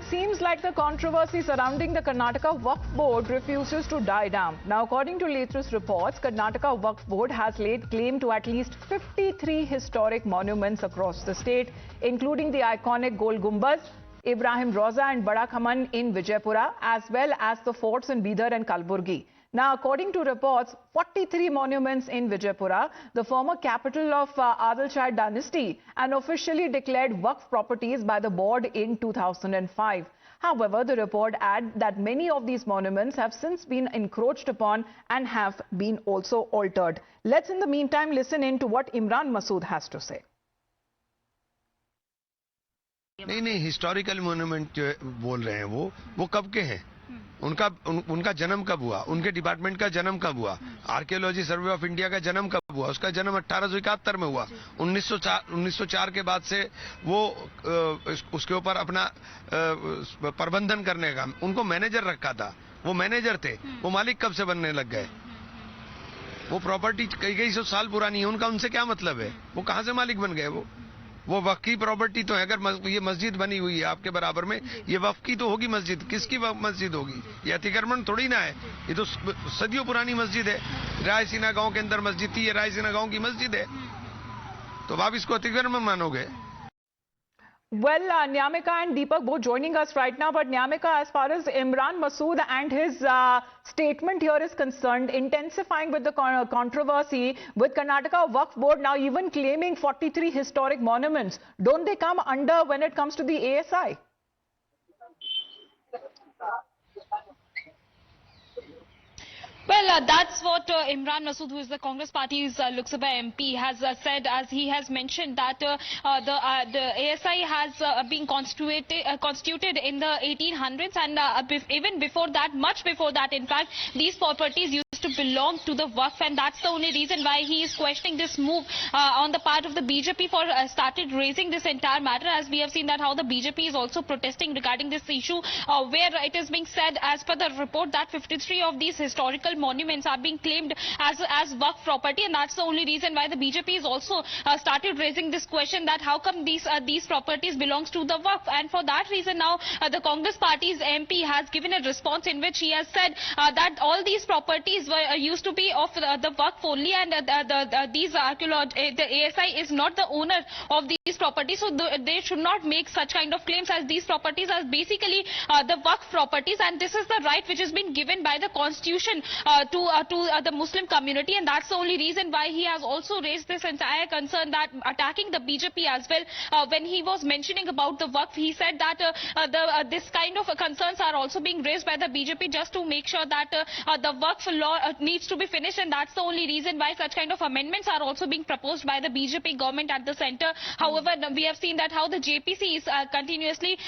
seems like the controversy surrounding the Karnataka Waqf Board refuses to die down. Now, according to latest reports, Karnataka Waqf Board has laid claim to at least 53 historic monuments across the state, including the iconic Gil Gumbaz, Ibrahim Roza and Bara Kaman in Vijaypura, as well as the forts in Bidar and Kalburgi. Now, according to reports, 43 monuments in Vijaypura, the former capital of Adil dynasty, and officially declared Waqf properties by the board in 2005. However, the report adds that many of these monuments have since been encroached upon and have been also altered. Let's in the meantime listen in to what Imran Masood has to say. नहीं historical monument जो बोल रहे हैं वो कब के हैं? उनका जन्म कब हुआ? उनके डिपार्टमेंट का जन्म कब हुआ? आर्कियोलॉजी सर्वे ऑफ इंडिया का जन्म कब हुआ? उसका जन्म 1871 में हुआ। 1904 के बाद से वो उसके ऊपर अपना प्रबंधन करने का उनको मैनेजर रखा था। वो मैनेजर थे, वो मालिक कब से बनने लग गए? वो प्रॉपर्टी कई सौ साल पुरानी है, उनका उनसे क्या मतलब है? वो कहां से मालिक बन गए? वो वक्फ की प्रॉपर्टी तो है। अगर ये मस्जिद बनी हुई है आपके बराबर में, ये वक्फ की तो होगी मस्जिद। किसकी मस्जिद होगी? ये अतिक्रमण थोड़ी ना है, ये तो सदियों पुरानी मस्जिद है। रायसीना गांव के अंदर मस्जिद थी, ये रायसीना गांव की मस्जिद है, तो आप इसको अतिक्रमण मानोगे? Well, Nyamika and Deepak both joining us right now, but Nyamika, as far as Imran Masood and his statement here is concerned, intensifying with the controversy with Karnataka Waqf Board now even claiming 43 historic monuments, don't they come under when it comes to the ASI? Well, that's what Imran Masood, who is the Congress Party's Lok Sabha MP, has said, as he has mentioned that the ASI has been constituted in the 1800s, and even before that, much before that, in fact, these properties used to belong to the Waqf, and that's the only reason why he is questioning this move on the part of the BJP for started raising this entire matter, as we have seen that how the BJP is also protesting regarding this issue, where it is being said, as per the report, that 53 of these historical monuments are being claimed as Waqf property, and that's the only reason why the BJP is also started raising this question that how come these properties belongs to the Waqf. And for that reason now the Congress Party's MP has given a response in which he has said that all these properties were used to be of the Waqf only, and the ASI is not the owner of these properties, so they should not make such kind of claims, as these properties are basically the Waqf properties, and this is the right which has been given by the constitution to the Muslim community, and that's the only reason why he has also raised this entire concern, that attacking the BJP as well. When he was mentioning about the Waqf, he said that this kind of concerns are also being raised by the BJP just to make sure that the Waqf law needs to be finished, and that's the only reason why such kind of amendments are also being proposed by the BJP government at the center. However, we have seen that how the JPC is continuously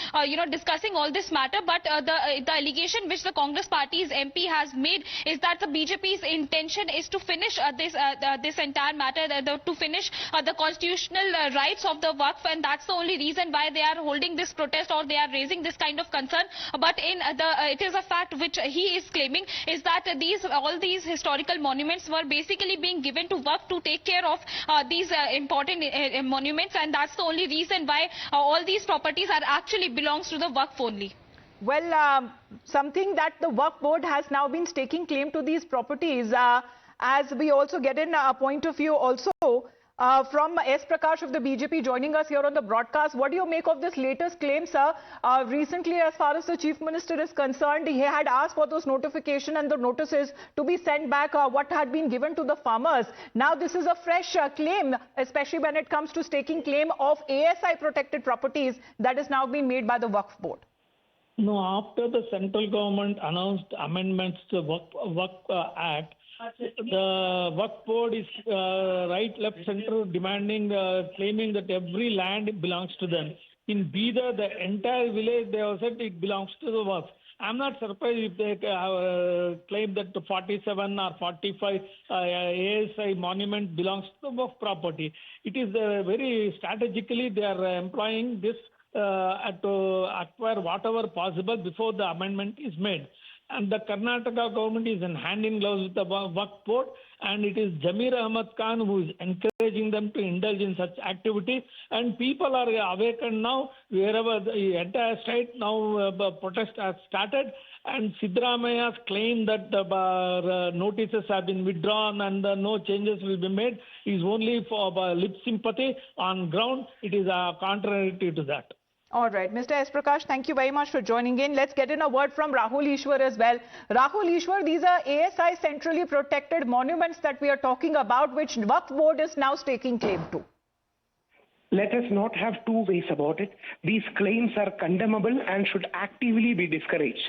discussing all this matter, but the allegation which the Congress Party's MP has made is that the BJP's intention is to finish this entire matter, to finish the constitutional rights of the Waqf, and that's the only reason why they are holding this protest, or they are raising this kind of concern. But it is a fact which he is claiming is that all these historical monuments were basically being given to Waqf to take care of these important monuments, and that's the only reason why all these properties are actually belongs to the Waqf only. Well, something that the Waqf Board has now been staking claim to these properties, as we also get in a point of view also from S. Prakash of the BJP joining us here on the broadcast. What do you make of this latest claim, sir? Recently, as far as the Chief Minister is concerned, he had asked for those notification and the notices to be sent back what had been given to the farmers. Now this is a fresh claim, especially when it comes to staking claim of ASI protected properties that is now being made by the Waqf Board. No, after the central government announced amendments to Waqf Act, the Waqf Board is right, left, center demanding, claiming that every land belongs to them. In Bidar, the entire village, they have said it belongs to the Waqf. I'm not surprised if they claim that the 47 or 45 ASI monument belongs to the Waqf property. It is very strategically they are employing this to acquire whatever possible before the amendment is made. and the Karnataka government is in hand in gloves with the Waqf board, and it is Jamir Ahmad Khan who is encouraging them to indulge in such activities. And people are awakened now, wherever the entire state now protest has started. And Siddaramaia's claim that the notices have been withdrawn and no changes will be made is only for lip sympathy. On ground, it is contrary to that. All right, Mr. S. Prakash, thank you very much for joining in. Let's get in a word from Rahul Ishwar as well. Rahul Ishwar, these are ASI centrally protected monuments that we are talking about, which Waqf board is now staking claim to. Let us not have two ways about it. These claims are condemnable and should actively be discouraged.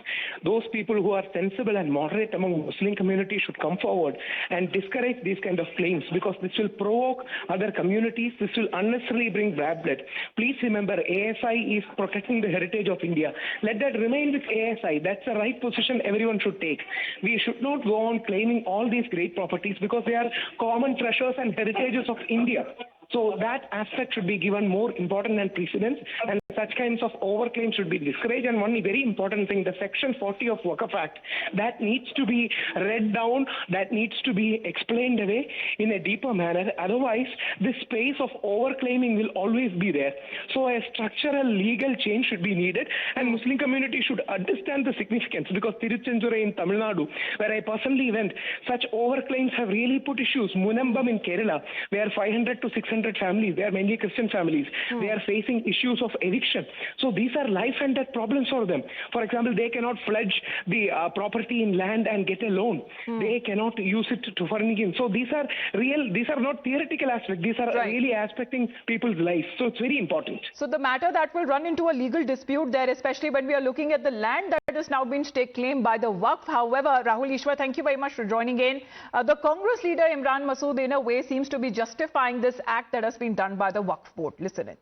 Those people who are sensible and moderate among Muslim community should come forward and discourage these kind of claims, because this will provoke other communities. This will unnecessarily bring bad blood. Please remember, ASI is protecting the heritage of India. Let that remain with ASI. That's the right position everyone should take. We should not go on claiming all these great properties because they are common treasures and heritages of India. So that aspect should be given more importance and precedence, and such kinds of overclaims should be discouraged. And one very important thing, the Section 40 of Waqf Act, that needs to be read down, that needs to be explained away in a deeper manner. Otherwise, this space of overclaiming will always be there. So a structural legal change should be needed, and Muslim community should understand the significance, because Tiruchendurai in Tamil Nadu, where I personally went, such overclaims have really put issues. Munambam in Kerala, where 500 to 600 families, they are mainly Christian families, they are facing issues of eviction. So these are life and death problems for them. For example, they cannot pledge the property in land and get a loan. They cannot use it to furnish. So these are real, these are not theoretical aspects, these are really aspecting people's lives. So it's very important. So the matter that will run into a legal dispute there, especially when we are looking at the land that has now been stake claimed by the Waqf. However, Rahul Ishwar, thank you very much for joining in. The Congress leader Imran Masood in a way seems to be justifying this act that has been done by the Waqf board. Listen in.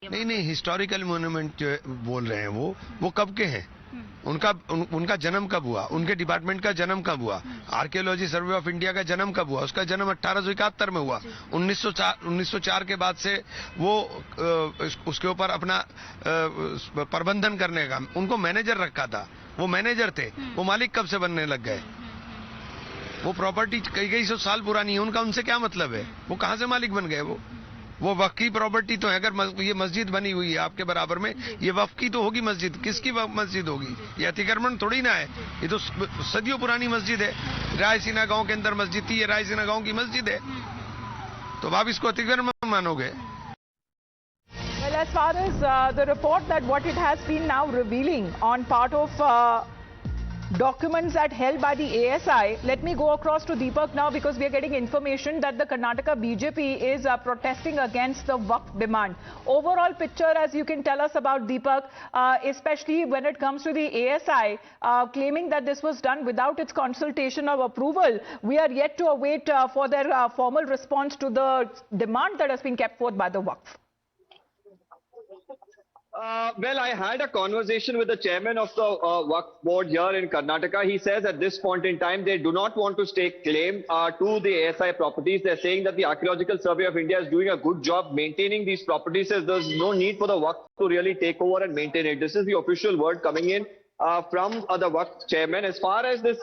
नहीं historical monument बोल रहे हैं वो कब के हैं? उनका जन्म कब हुआ? उनके डिपार्टमेंट का जन्म कब हुआ? आर्कियोलॉजी सर्वे ऑफ इंडिया का जन्म कब हुआ? उसका जन्म 1871 में हुआ। 1904 के बाद से वो उसके ऊपर अपना प्रबंधन करने का उनको मैनेजर रखा था। वो मैनेजर थे, वो मालिक कब से बनने लग गए? वो प्रॉपर्टी कई सौ साल पुरानी है, उनका उनसे क्या मतलब है? वो कहां से मालिक बन गए? वो वक्फ की प्रॉपर्टी तो है। अगर ये मस्जिद बनी हुई है आपके बराबर में, ये वक्फ की तो होगी मस्जिद। किसकी मस्जिद होगी? ये अतिक्रमण थोड़ी ना है, ये तो सदियों पुरानी मस्जिद है। रायसीना गांव के अंदर मस्जिद थी, ये रायसीना गांव की मस्जिद है, तो आप इसको अतिक्रमण मानोगे? Well, as far as the report that what it has been now revealing on part of documents that held by the ASI, let me go across to Deepak now, because we are getting information that the Karnataka BJP is protesting against the Waqf demand. Overall picture, as you can tell us about, Deepak, especially when it comes to the ASI claiming that this was done without its consultation or approval. We are yet to await for their formal response to the demand that has been kept forth by the Waqf. Well, I had a conversation with the chairman of the Waqf board here in Karnataka. He says at this point in time, they do not want to stake claim to the ASI properties. They're saying that the Archaeological Survey of India is doing a good job maintaining these properties. Says there's no need for the Waqf to really take over and maintain it. This is the official word coming in from the Waqf chairman. As far as this,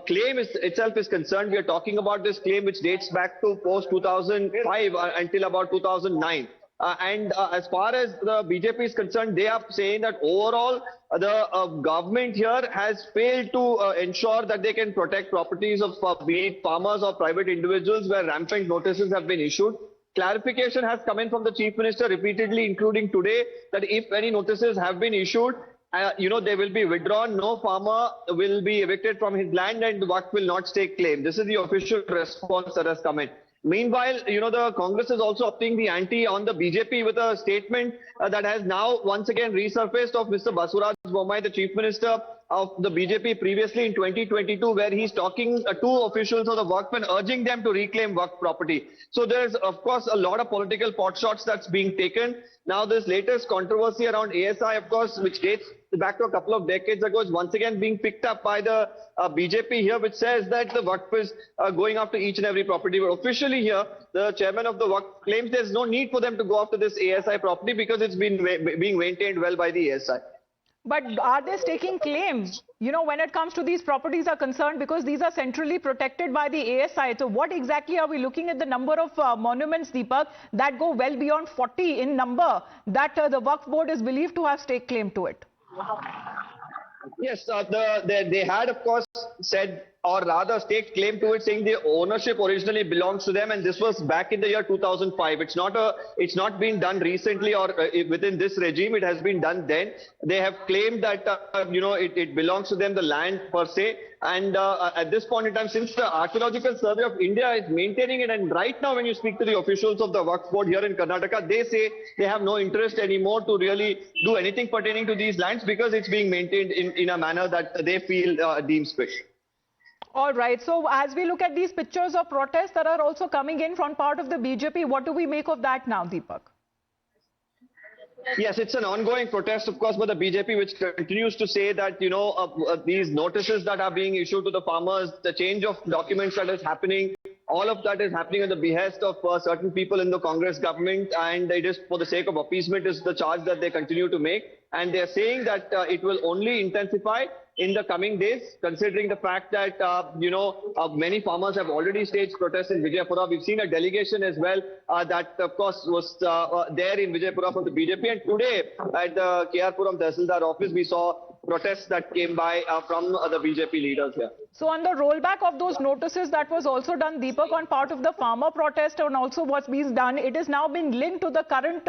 claim itself is concerned, we are talking about this claim which dates back to post 2005 until about 2009. As far as the BJP is concerned, they are saying that overall the government here has failed to ensure that they can protect properties of be it farmers or private individuals where rampant notices have been issued. Clarification has come in from the Chief Minister repeatedly, including today, that if any notices have been issued, they will be withdrawn. No farmer will be evicted from his land and the Waqf will not stake claim. This is the official response that has come in. Meanwhile, the Congress is also upping the ante on the BJP with a statement that has now once again resurfaced of Mr. Basuraj Bommai, the Chief Minister, of the BJP previously in 2022, where he's talking to officials of the Waqf and urging them to reclaim Waqf property. So there's, of course, a lot of political potshots that's being taken. Now, this latest controversy around ASI, of course, which dates back to a couple of decades ago, is once again being picked up by the BJP here, which says that the Waqf is going after each and every property. But officially here, the chairman of the Waqf claims there's no need for them to go after this ASI property because it's been being maintained well by the ASI. But are they staking claim, you know, when it comes to these properties are concerned, because these are centrally protected by the ASI? So what exactly are we looking at the number of monuments, Deepak, that go well beyond 40 in number that the Waqf board is believed to have stake claim to it? Yes, they had, of course, said, or rather staked claim to it, saying the ownership originally belongs to them, and this was back in the year 2005. It's not been done recently or within this regime. It has been done then. They have claimed that it belongs to them, the land per se. And at this point in time, since the Archaeological Survey of India is maintaining it, and right now when you speak to the officials of the Waqf board here in Karnataka, they say they have no interest anymore to really do anything pertaining to these lands because it's being maintained in a manner that they feel deems fit. All right. So as we look at these pictures of protests that are also coming in from part of the BJP, what do we make of that now, Deepak? Yes, it's an ongoing protest, of course, by the BJP, which continues to say that, these notices that are being issued to the farmers, the change of documents that is happening, all of that is happening at the behest of certain people in the Congress government, and it is for the sake of appeasement is the charge that they continue to make. And they're saying that it will only intensify in the coming days, considering the fact that, many farmers have already staged protests in Vijayapura. We've seen a delegation as well that, of course, was there in Vijayapura from the BJP. And today at the KR-Puram Tehsildar office, we saw protests that came by from the BJP leaders here. So on the rollback of those notices that was also done, Deepak, on part of the farmer protest and also what's being done, it has now been linked to the current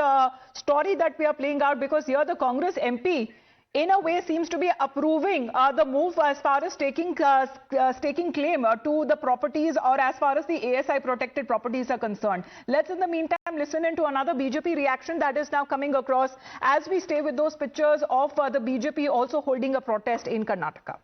story that we are playing out, because here the Congress MP in a way seems to be approving the move as far as staking claim to the properties, or as far as the ASI protected properties are concerned. Let's in the meantime listen into another BJP reaction that is now coming across as we stay with those pictures of the BJP also holding a protest in Karnataka.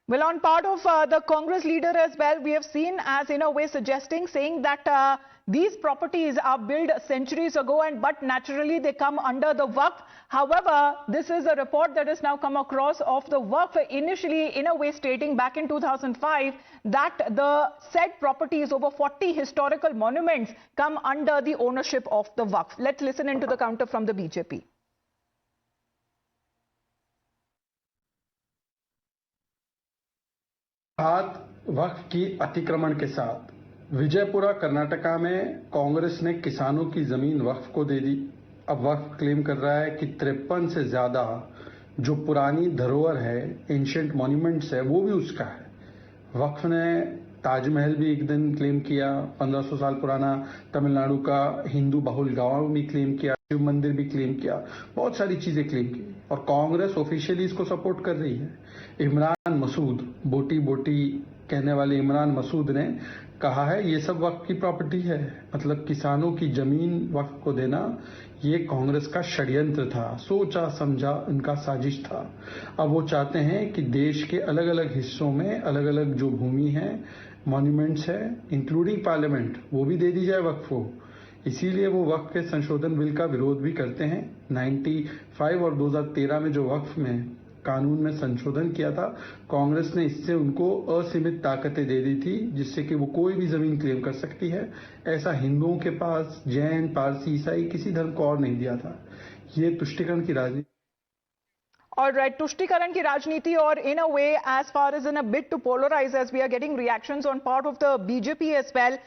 Well, on part of the Congress leader as well, we have seen as in a way saying that these properties are built centuries ago, but naturally they come under the Waqf. However, this is a report that has now come across of the Waqf initially in a way stating back in 2005 that the said properties, over 40 historical monuments, come under the ownership of the Waqf. Let's listen into the counter from the BJP. वक्फ की अतिक्रमण के साथ विजयपुरा कर्नाटका में कांग्रेस ने किसानों की जमीन वक्फ को दे दी। अब वक्फ क्लेम कर रहा है कि 53 से ज्यादा जो पुरानी धरोहर है, एंशिएंट मॉन्यूमेंट्स है, वो भी उसका है। वक्फ ने ताजमहल भी एक दिन क्लेम किया, 1500 साल पुराना तमिलनाडु का हिंदू बहुल गांव भी क्लेम किया, शिव मंदिर भी क्लेम किया, बहुत सारी चीजें क्लेम की, और कांग्रेस ऑफिशियली इसको सपोर्ट कर रही है। इमरान मसूद, बोटी बोटी कहने वाले इमरान मसूद ने कहा है ये सब वक्फ की प्रॉपर्टी है, मतलब किसानों की जमीन वक्फ को देना ये कांग्रेस का षड्यंत्र था, सोचा समझा उनका साजिश था। अब वो चाहते हैं कि देश के अलग अलग हिस्सों में अलग अलग जो भूमि है, मॉन्यूमेंट्स है, इंक्लूडिंग पार्लियामेंट, वो भी दे दी जाए वक्फ को। इसीलिए वो वक्फ के संशोधन बिल का विरोध भी करते हैं। 95 और 2013 में जो वक्फ में कानून में संशोधन किया था, कांग्रेस ने इससे उनको असीमित ताकतें दे दी थी, जिससे कि वो कोई भी जमीन क्लेम कर सकती है। ऐसा हिंदुओं के पास जैन, पारसी, ईसाई किसी धर्म को और नहीं दिया था। ये तुष्टीकरण की राजनीति। All right, तुष्टीकरण की राजनीति, और in a way as far as in a bid to polarize, as we are getting reactions on part of the BJP as well.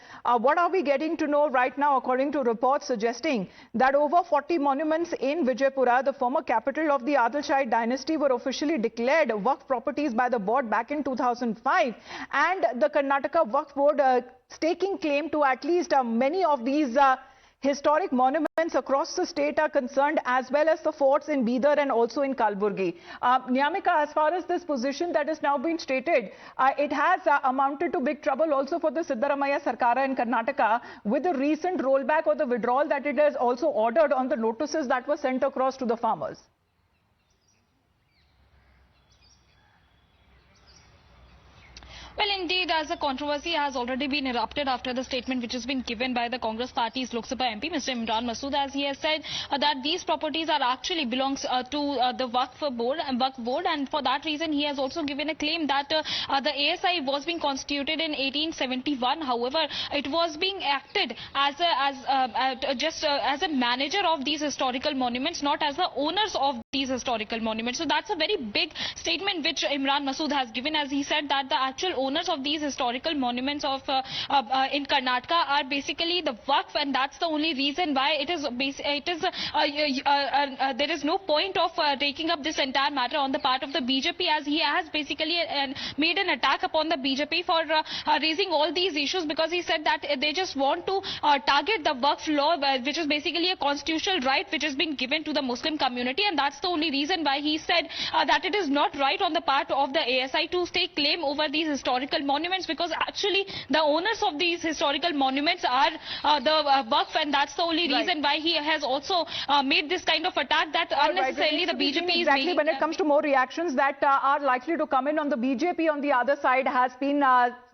What are we getting to know right now, according to reports suggesting that over 40 monuments in Vijayapura, the former capital of the Adilshahid dynasty, were officially declared Waqf properties by the board back in 2005, and the Karnataka Waqf board staking claim to at least many of these historic monuments across the state are concerned, as well as the forts in Bidar and also in Kalburgi. Nyamika, as far as this position that has now been stated, it has amounted to big trouble also for the Siddaramaiah Sarkara in Karnataka, with the recent rollback or the withdrawal that it has also ordered on the notices that were sent across to the farmers. Well, indeed, as the controversy has already been erupted after the statement which has been given by the Congress Party's Lok Sabha MP, Mr. Imran Masood, as he has said that these properties are actually belongs to the Waqf board, and for that reason he has also given a claim that the ASI was being constituted in 1871. However, it was being acted as a manager of these historical monuments, not as the owners of these historical monuments. So that's a very big statement which Imran Masood has given, as he said that the actual owners of these historical monuments of in Karnataka are basically the Waqf, and that's the only reason why there is no point of taking up this entire matter on the part of the BJP, as he has basically made an attack upon the BJP for raising all these issues, because he said that they just want to target the Waqf law, which is basically a constitutional right which is being given to the Muslim community, and that's the only reason why he said that it is not right on the part of the ASI to stake claim over these historical monuments, because actually the owners of these historical monuments are the Waqf, and that's the only reason why he has also made this kind of attack that unnecessarily the BJP is making. When it comes to more reactions that are likely to come in, on the BJP on the other side has been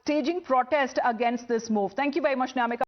staging protest against this move. Thank you very much, Nyamika.